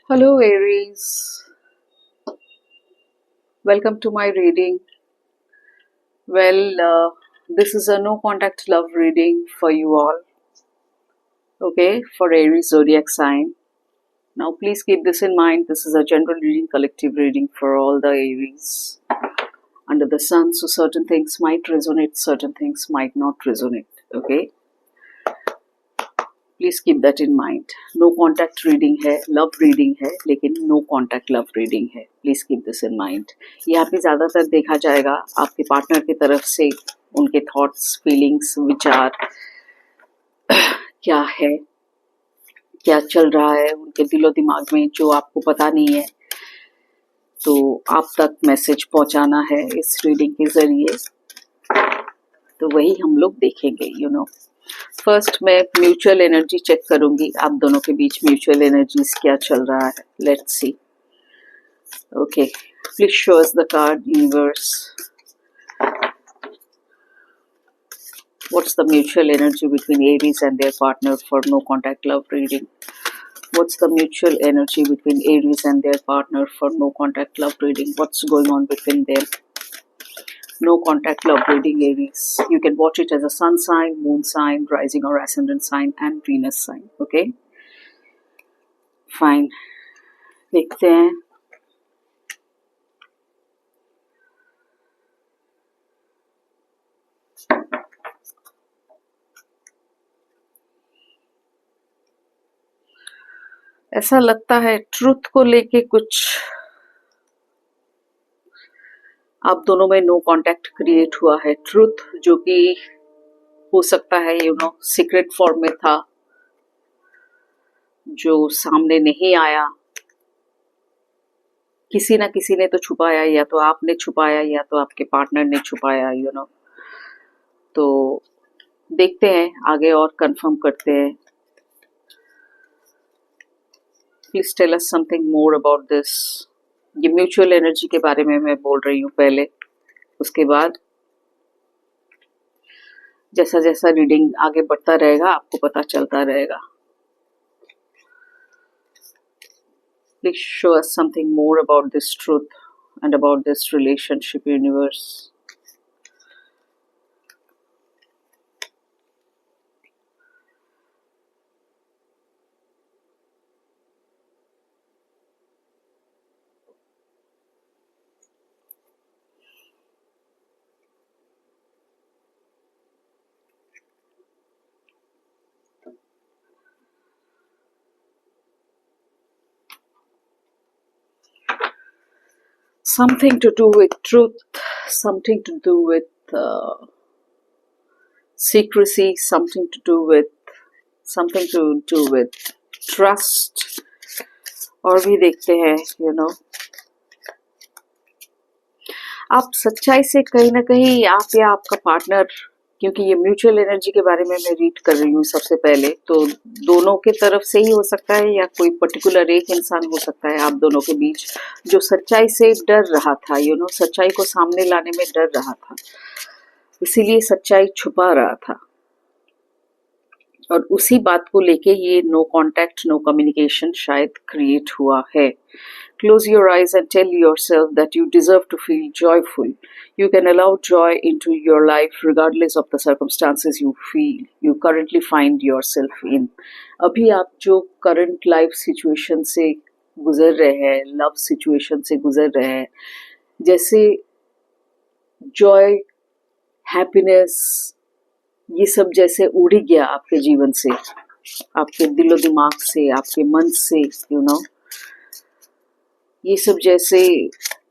Hello, Aries. Welcome to my reading. This is a no contact love reading for you all, okay, for Aries zodiac sign. Now, please keep this in mind. This is a general reading, collective reading for all the Aries under the sun. So, certain things might resonate, certain things might not resonate, okay. Please keep that in mind. No contact reading है, love reading है, लेकिन no contact love reading है. Please keep this in mind. यहाँ पे ज़्यादातर देखा जाएगा आपके पार्टनर की तरफ से उनके थॉट्स, फीलिंग्स, विचार क्या है, क्या चल रहा है उनके दिलो दिमाग में जो आपको पता नहीं है, तो आप तक मैसेज पहुंचाना है इस रीडिंग के जरिए. तो वही हम लोग देखेंगे, फर्स्ट मैं म्यूचुअल एनर्जी चेक करूंगी. आप दोनों के बीच म्यूचुअल एनर्जीज क्या चल रहा है. Let's see. Okay, please show us the card universe. What's the mutual energy between Aries and their partner for no contact love reading? What's the mutual energy between Aries and their partner for no contact love reading? What's going on between them? No contact love reading, Aries. You can watch it as a sun sign, moon sign, rising or ascendant sign, and Venus sign. Okay? Fine. देखते हैं. ऐसा लगता है truth को लेके कुछ आप दोनों में नो कांटेक्ट क्रिएट हुआ है. ट्रूथ जो कि हो सकता है सीक्रेट फॉर्म में था, जो सामने नहीं आया. किसी ना किसी ने तो छुपाया, या तो आपने छुपाया या तो आपके पार्टनर ने छुपाया. तो देखते हैं आगे और कंफर्म करते हैं. Please tell us something more about this. ये म्यूचुअल एनर्जी के बारे में मैं बोल रही हूँ पहले, उसके बाद जैसा जैसा रीडिंग आगे बढ़ता रहेगा आपको पता चलता रहेगा. Please show us something more about this truth and about this relationship, universe. Something to do with truth, something to do with secrecy, something to do with trust. और भी देखते हैं. आप सच्चाई से कहीं ना कहीं आप या आपका पार्टनर, क्योंकि ये म्यूचुअल एनर्जी के बारे में मैं रीड कर रही हूँ सबसे पहले, तो दोनों के तरफ से ही हो सकता है या कोई पर्टिकुलर एक इंसान हो सकता है आप दोनों के बीच जो सच्चाई से डर रहा था. सच्चाई को सामने लाने में डर रहा था, इसीलिए सच्चाई छुपा रहा था. और उसी बात को लेके ये नो कांटेक्ट, नो कम्युनिकेशन शायद क्रिएट हुआ है. Close your eyes and tell yourself that you deserve to feel joyful. You can allow joy into your life regardless of the circumstances you currently find yourself in. अभी आप जो current life situation से गुजर रहे हैं, love situation से गुजर रहे हैं, जैसे joy, happiness, ये सब जैसे उड़ गया आपके जीवन से, आपके दिलो दिमाग से, आपके मन से, ये सब जैसे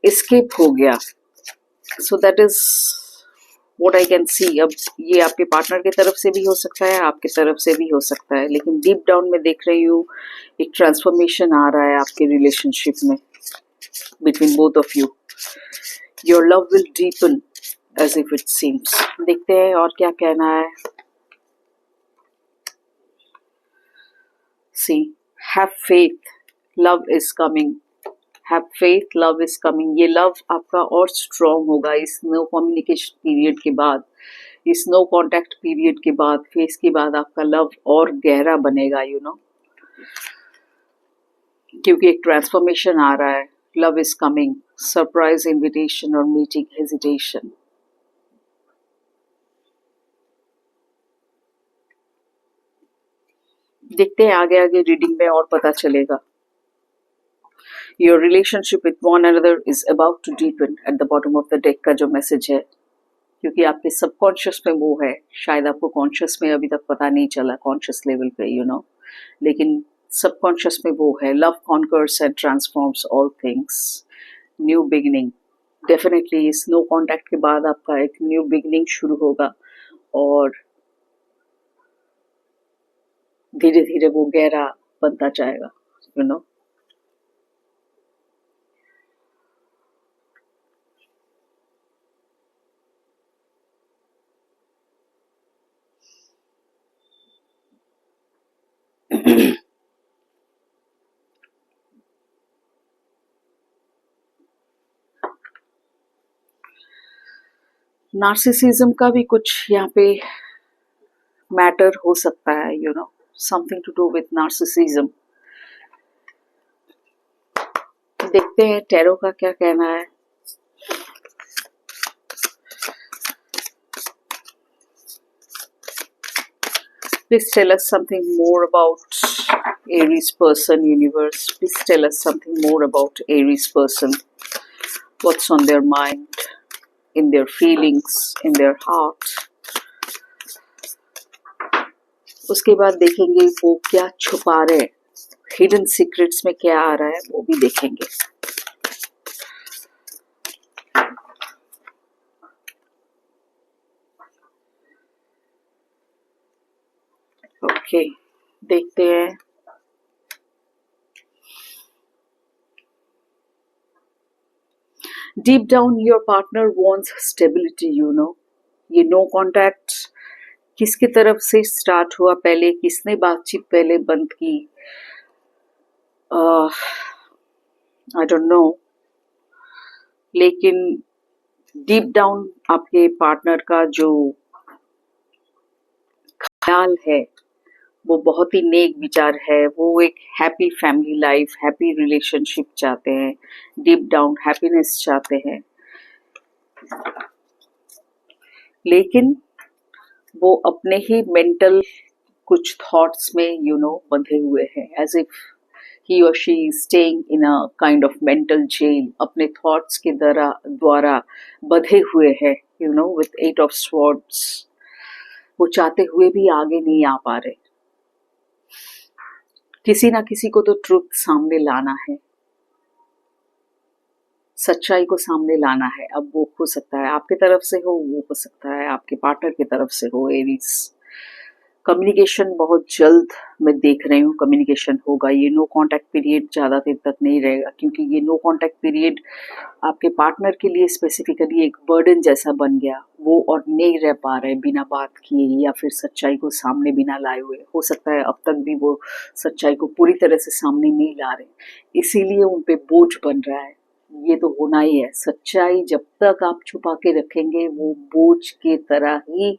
एस्केप हो गया. So that is what I can see. अब ये आपके पार्टनर की तरफ से भी हो सकता है, आपकी तरफ से भी हो सकता है, लेकिन डीप डाउन में देख रही हूँ एक ट्रांसफॉर्मेशन आ रहा है आपके रिलेशनशिप में between both of you. Your love will deepen as if it seems. देखते हैं और क्या कहना है. See, have faith, love is coming. Have faith, love is coming. ये लव आपका और स्ट्रॉन्ग होगा इस नो कम्युनिकेशन पीरियड के बाद, इस नो कॉन्टैक्ट पीरियड के बाद, फेस के बाद आपका लव और गहरा बनेगा. क्योंकि एक ट्रांसफॉर्मेशन आ रहा है, love is coming, surprise invitation और मीटिंग हेजिटेशन। देखते हैं आगे आगे रीडिंग में और पता चलेगा। Your relationship with one another is about to deepen at the bottom of the deck का जो मैसेज है, क्योंकि आपके सबकॉन्शियस में वो है, शायद आपको कॉन्शियस में अभी तक पता नहीं चला, कॉन्शियस लेवल पे लेकिन सबकॉन्शियस में वो है। Love conquers and transforms all things, new beginning. Definitely इस नो कॉन्टैक्ट के बाद आपका एक न्यू बिगिनिंग शुरू होगा और धीरे धीरे वो गहरा बनता जाएगा। नार्सिसिज्म का भी कुछ यहाँ पे मैटर हो सकता है, something to do with narcissism. देखते हैं टैरो का क्या कहना है। Please tell us something more about Aries person, universe. Please tell us something more about Aries person. What's on their mind, in their feelings, in their heart. उसके बाद देखेंगे वो क्या छुपा रहे हैं, हिडन सीक्रेट्स में क्या आ रहा है वो भी देखेंगे। ओके, देखते हैं। Deep down your partner wants stability, ये नो कॉन्टैक्ट किसकी तरफ से स्टार्ट हुआ, पहले किसने बातचीत पहले बंद की, आई डोंट नो, लेकिन डीप डाउन आपके पार्टनर का जो ख्याल है वो बहुत ही नेक विचार है। वो एक happy family life, happy relationship चाहते हैं, डीप डाउन हैप्पीनेस चाहते हैं, लेकिन वो अपने ही मेंटल कुछ थॉट्स में बंधे हुए हैं, एज इफ ही और she is staying in a kind of mental jail, अपने थॉट्स के द्वारा बंधे हुए हैं, विथ 8 ऑफ स्वॉर्ड्स। वो चाहते हुए भी आगे नहीं आ पा रहे। किसी ना किसी को तो ट्रुथ सामने लाना है, सच्चाई को सामने लाना है। अब वो हो सकता है आपके तरफ से हो, वो हो सकता है आपके पार्टनर की तरफ से हो। एरीज, कम्युनिकेशन बहुत जल्द मैं देख रही हूँ, कम्युनिकेशन होगा। ये नो कांटेक्ट पीरियड ज़्यादा देर तक नहीं रहेगा, क्योंकि ये नो कांटेक्ट पीरियड आपके पार्टनर के लिए स्पेसिफिकली एक बर्डन जैसा बन गया। वो और नहीं रह पा रहे बिना बात किए या फिर सच्चाई को सामने बिना लाए हुए। हो सकता है अब तक भी वो सच्चाई को पूरी तरह से सामने नहीं ला रहे, इसीलिए उन पे बोझ बन रहा है। ये तो होना ही है। सच्चाई जब तक आप छुपा के रखेंगे वो बोझ के तरह ही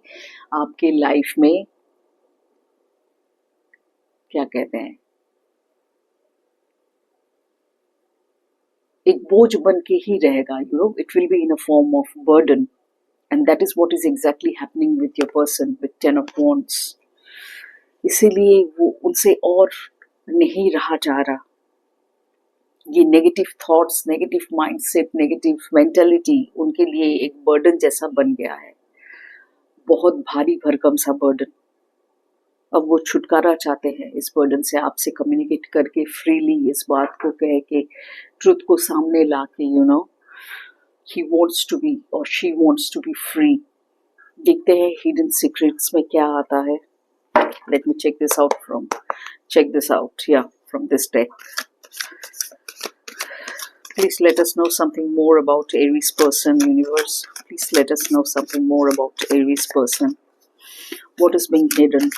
आपके लाइफ में, क्या कहते हैं, एक बोझ बन के ही रहेगा। It will be in a form of burden, and that is what is exactly happening with your person with 10 of wands. इसीलिए वो उनसे और नहीं रहा जा रहा। ये negative thoughts, negative mindset, negative mentality उनके लिए एक बर्डन जैसा बन गया है, बहुत भारी भरकम सा बर्डन। अब वो छुटकारा चाहते हैं इस बर्डन से, आपसे कम्युनिकेट करके फ्रीली इस बात को कह के, ट्रुथ को सामने ला के, ही वॉन्ट्स टू बी और she wants to be free. देखते हैं हिडन सीक्रेट्स में क्या आता है। Let me check this out from this deck. Please let us know something more about Aries person, universe. Please let us know something more about Aries person. What is being hidden?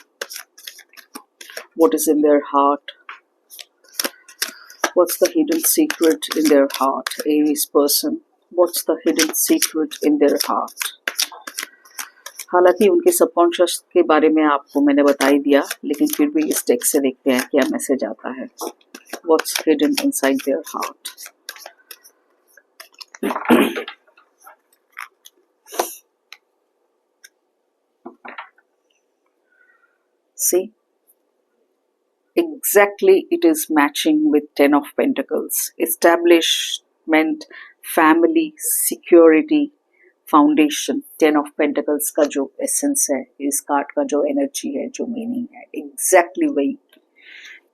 What is in their heart? What's the hidden secret in their heart, Aries person? What's the hidden secret in their heart? हालांकि उनके subconscious के बारे में आपको मैंने बता ही दिया, लेकिन फिर भी इस टेक्स्ट से देखते हैं क्या मैसेज आता है। what's hidden inside their heart. See, exactly, it is matching with Ten of Pentacles. Establishment, family, security, foundation. Ten of pentacles का जो एसेंस है, इस कार्ड का जो एनर्जी है, जो मीनिंग है, एग्जैक्टली वही.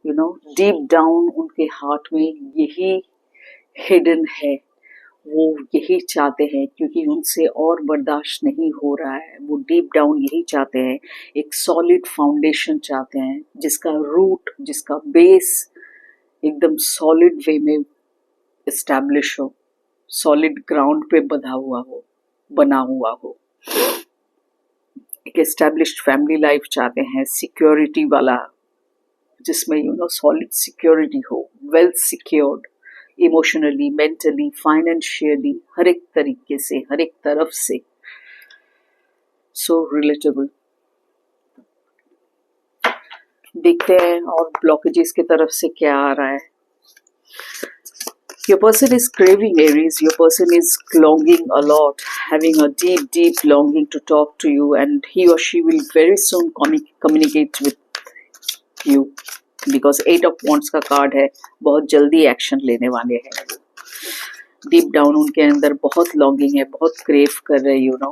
यू नो, डीप डाउन उनके हार्ट में यही हिडन है. वो यही चाहते हैं, क्योंकि उनसे और बर्दाश्त नहीं हो रहा है. वो डीप डाउन यही चाहते हैं, एक सॉलिड फाउंडेशन चाहते हैं, जिसका रूट, जिसका बेस एकदम सॉलिड वे में इस्टेब्लिश हो, सॉलिड ग्राउंड पे बना हुआ हो. एक एस्टेब्लिश्ड फैमिली लाइफ चाहते हैं, सिक्योरिटी वाला, जिसमें यू नो सॉलिड सिक्योरिटी हो, well secured, emotionally, mentally, financially, हर एक तरीके से, हर एक तरफ से. So relatable. देखते हैं और ब्लॉकेजेस की तरफ से क्या आ रहा है. Your person is craving, Aries. Your person is longing a lot, having a deep, deep longing to talk to you, and he or she will very soon communicate with you, because 8 of Wands का card है. बहुत जल्दी action लेने वाले हैं. Deep down उनके अंदर बहुत लॉन्गिंग है, बहुत क्रेव कर रहे, you know.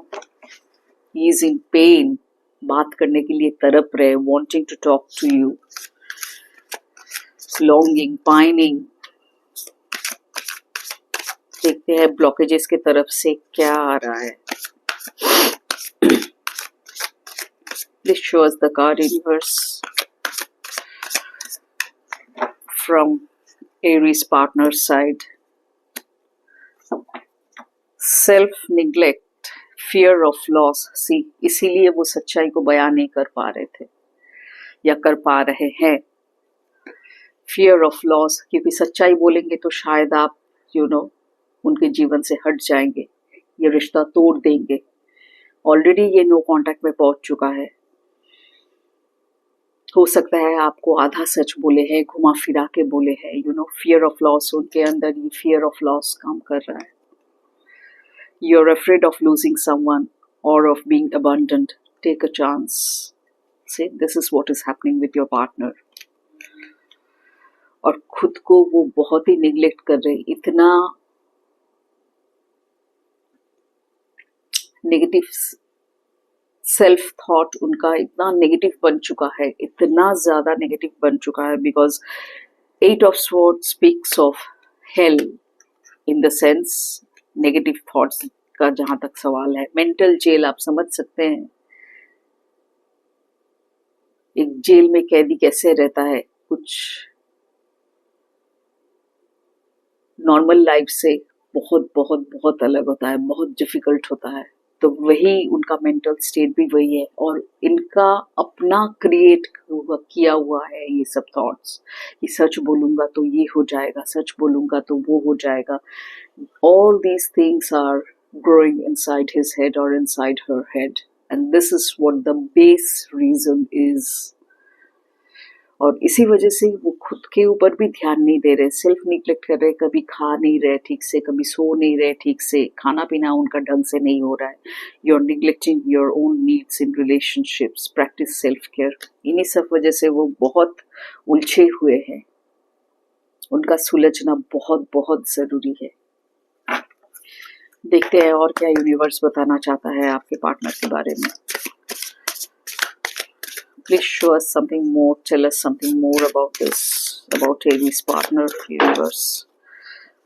He is in pain, बात करने के लिए तड़प रहे, wanting to talk to you, longing, pining. देखते हैं ब्लॉकेजेस की तरफ से क्या आ रहा है. Please show us the card universe from Aries partner side. Self neglect, fear of loss. See, इसीलिए वो सच्चाई को बयान नहीं कर पा रहे थे या कर पा रहे हैं. फियर ऑफ लॉस, क्योंकि सच्चाई बोलेंगे तो शायद आप यू नो उनके जीवन से हट जाएंगे, ये रिश्ता तोड़ देंगे. ऑलरेडी ये नो कांटेक्ट में पहुंच चुका है. हो सकता है आपको आधा सच बोले हैं, घुमा फिरा के बोले हैं. You know, fear of loss, उनके अंदर ये फियर ऑफ लॉस काम कर रहा है. You are afraid of losing someone और of being abandoned. Take a chance. Say this is what is happening with your partner. और खुद को वो बहुत ही निग्लेक्ट कर रहे. इतना नेगेटिव सेल्फ थॉट उनका इतना नेगेटिव बन चुका है, इतना ज्यादा नेगेटिव बन चुका है, because 8 of swords speaks of hell in the sense. Negative thoughts का जहां तक सवाल है, मेंटल जेल आप समझ सकते हैं. एक जेल में कैदी कैसे रहता है, कुछ नॉर्मल लाइफ से बहुत बहुत बहुत अलग होता है, बहुत डिफिकल्ट होता है. तो वही उनका मेंटल स्टेट भी वही है, और इनका अपना क्रिएट किया हुआ है ये सब थॉट्स, कि सच बोलूंगा तो ये हो जाएगा, सच बोलूंगा तो वो हो जाएगा. All these things are growing inside his head or inside her head, and this is what the base reason is. और इसी वजह से वो खुद के ऊपर भी ध्यान नहीं दे रहे, सेल्फ निग्लेक्ट कर रहे. कभी खा नहीं रहे ठीक से, कभी सो नहीं रहे ठीक से, खाना पीना उनका ढंग से नहीं हो रहा है. You are neglecting your own needs in relationships. Practice self care. इन्हीं सब वजह से वो बहुत उलझे हुए हैं. उनका सुलझना बहुत बहुत जरूरी है. देखते हैं और क्या यूनिवर्स बताना चाहता है आपके पार्टनर के बारे में. Please show us something more. Tell us something more about this, about Aries partner, universe.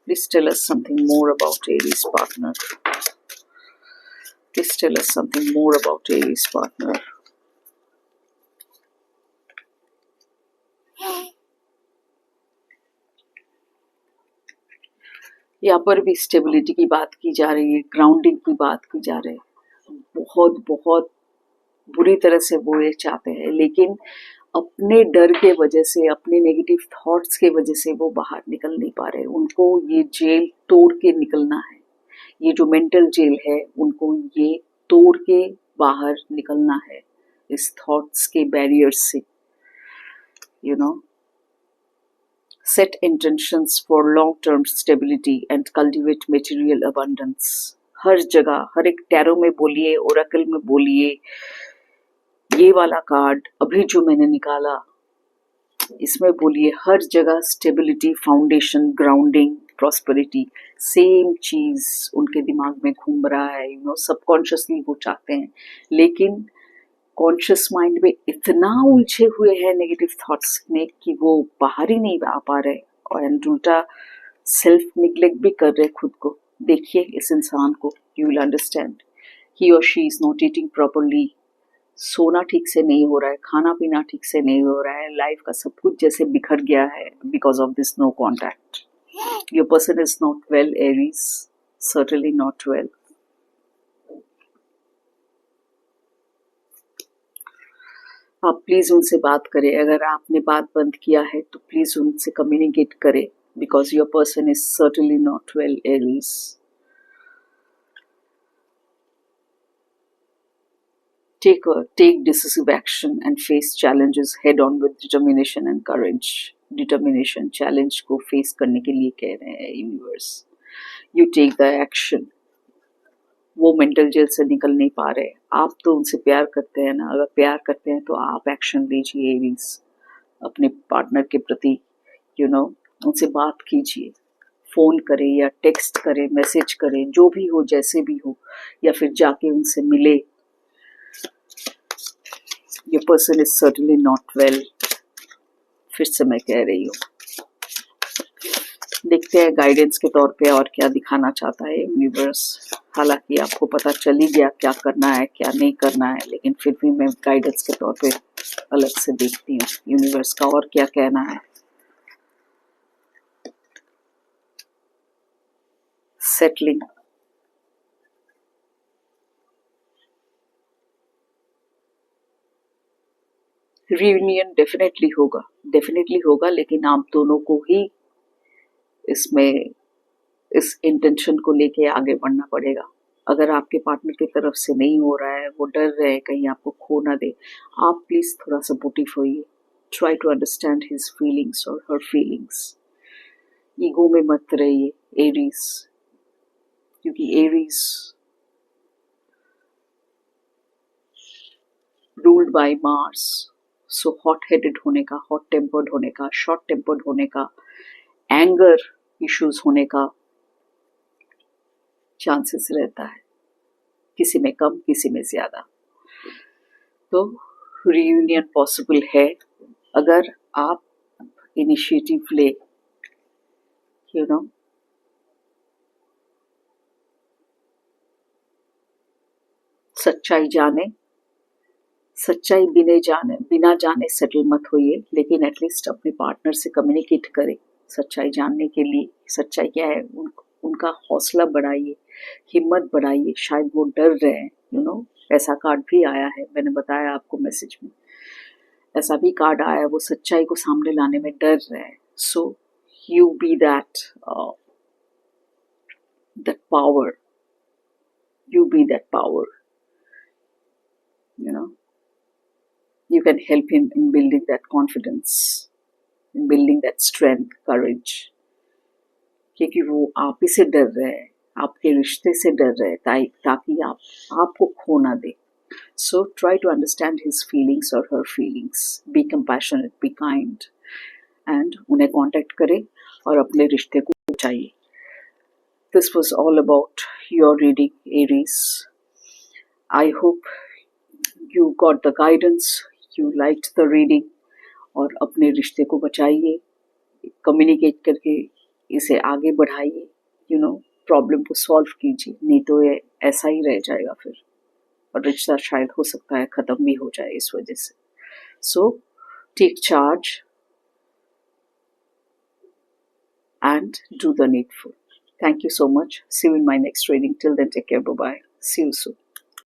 Please tell us something more about Aries partner. Please tell us something more about Aries partner. यहाँ पर भी stability की बात की जा रही है, grounding की बात की जा रही है. बहुत बहुत बुरी तरह से वो ये चाहते हैं, लेकिन अपने डर के वजह से, अपने नेगेटिव थॉट्स के वजह से वो बाहर निकल नहीं पा रहे. उनको ये जेल तोड़ के निकलना है. ये जो मेंटल जेल है, उनको ये तोड़ के बाहर निकलना है इस थॉट्स के बैरियर से. You know, set intentions for long-term stability and cultivate material abundance. हर जगह, हर एक टैरो में बोलिए, ओरेकल में बोलिए, ये वाला कार्ड अभी जो मैंने निकाला इसमें बोलिए, हर जगह stability, foundation, grounding, prosperity, same चीज उनके दिमाग में घूम रहा है, सबकॉन्शियसली वो चाहते हैं, लेकिन कॉन्शियस माइंड में इतना उलझे हुए हैं नेगेटिव थॉट्स में कि वो बाहर ही नहीं आ पा रहे, और उल्टा सेल्फ निग्लेक्ट भी कर रहे खुद को. देखिए इस इंसान को, यू विल अंडरस्टैंड. ही और she is not eating properly, सोना ठीक से नहीं हो रहा है, खाना पीना ठीक से नहीं हो रहा है, लाइफ का सब कुछ जैसे बिखर गया है because of this no contact. Your person is not well, Aries, certainly not well. आप प्लीज उनसे बात करें. अगर आपने बात बंद किया है तो प्लीज उनसे कम्युनिकेट करें, because your person is certainly not well, Aries. Take decisive action and face challenges head on with determination and courage. Determination, challenge को face करने के लिए कह रहे हैं universe. You take the action. वो मेंटल जेल से निकल नहीं पा रहे. आप तो उनसे प्यार करते हैं ना, अगर प्यार करते हैं तो आप एक्शन लीजिए एरीज, अपने पार्टनर के प्रति. उनसे बात कीजिए, फोन करें या टेक्स्ट करें, मैसेज करें, जो भी हो, जैसे भी हो, या फिर जाके उनसे मिले. Your person is certainly not well. फिर से मैं कह रही हूँ. देखते हैं गाइडेंस के तौर पे और क्या दिखाना चाहता है यूनिवर्स. हालांकि आपको पता चल ही गया क्या करना है क्या नहीं करना है, लेकिन फिर भी मैं गाइडेंस के तौर पे अलग से देखती हूँ यूनिवर्स का और क्या कहना है. सेटलिंग. रियूनियन डेफिनेटली होगा, लेकिन आप दोनों को ही इसमें इस इंटेंशन को लेके आगे बढ़ना पड़ेगा. अगर आपके पार्टनर की तरफ से नहीं हो रहा है, वो डर रहे हैं कहीं आपको खो ना दे, आप प्लीज थोड़ा सपोर्टिव होइए. Try to understand his feelings और हर फीलिंग्स. ईगो में मत रहिए एरीज, क्योंकि Aries ruled by Mars. So hot headed होने का, हॉट टेम्पर्ड होने का, शॉर्ट टेम्पर्ड होने का, एंगर इश्यूज होने का चांसेस रहता है, किसी में कम किसी में ज्यादा. तो रियूनियन पॉसिबल है अगर आप इनिशिएटिव ले. सच्चाई बिना जाने सेटल मत होइए, लेकिन एटलीस्ट अपने पार्टनर से कम्युनिकेट करें सच्चाई जानने के लिए. सच्चाई क्या है, उनका हौसला बढ़ाइए, हिम्मत बढ़ाइए. शायद वो डर रहे हैं. ऐसा कार्ड भी आया है, मैंने बताया आपको मैसेज में. ऐसा भी कार्ड आया है, वो सच्चाई को सामने लाने में डर रहे हैं. So you be that power. You be that power. You can help him in building that confidence, in building that strength, courage. क्योंकि वो आप ही से डर रहे हैं, आपके रिश्ते से डर रहे हैं, ताकि आपको खो ना दे. So try to understand his feelings or her feelings. Be compassionate, be kind, and उन्हें contact करें और अपने रिश्ते को बचाइए. This was all about your reading, Aries. I hope you got the guidance, you liked the reading. और अपने रिश्ते को बचाइए, कम्युनिकेट करके इसे आगे बढ़ाइए. प्रॉब्लम को सॉल्व कीजिए, नहीं तो ये ऐसा ही रह जाएगा फिर, और रिश्ता शायद हो सकता है ख़त्म भी हो जाए इस वजह से. So take charge and do the needful. Thank you so much. See you in my next reading. Till then, take care. Bye-bye. See you soon.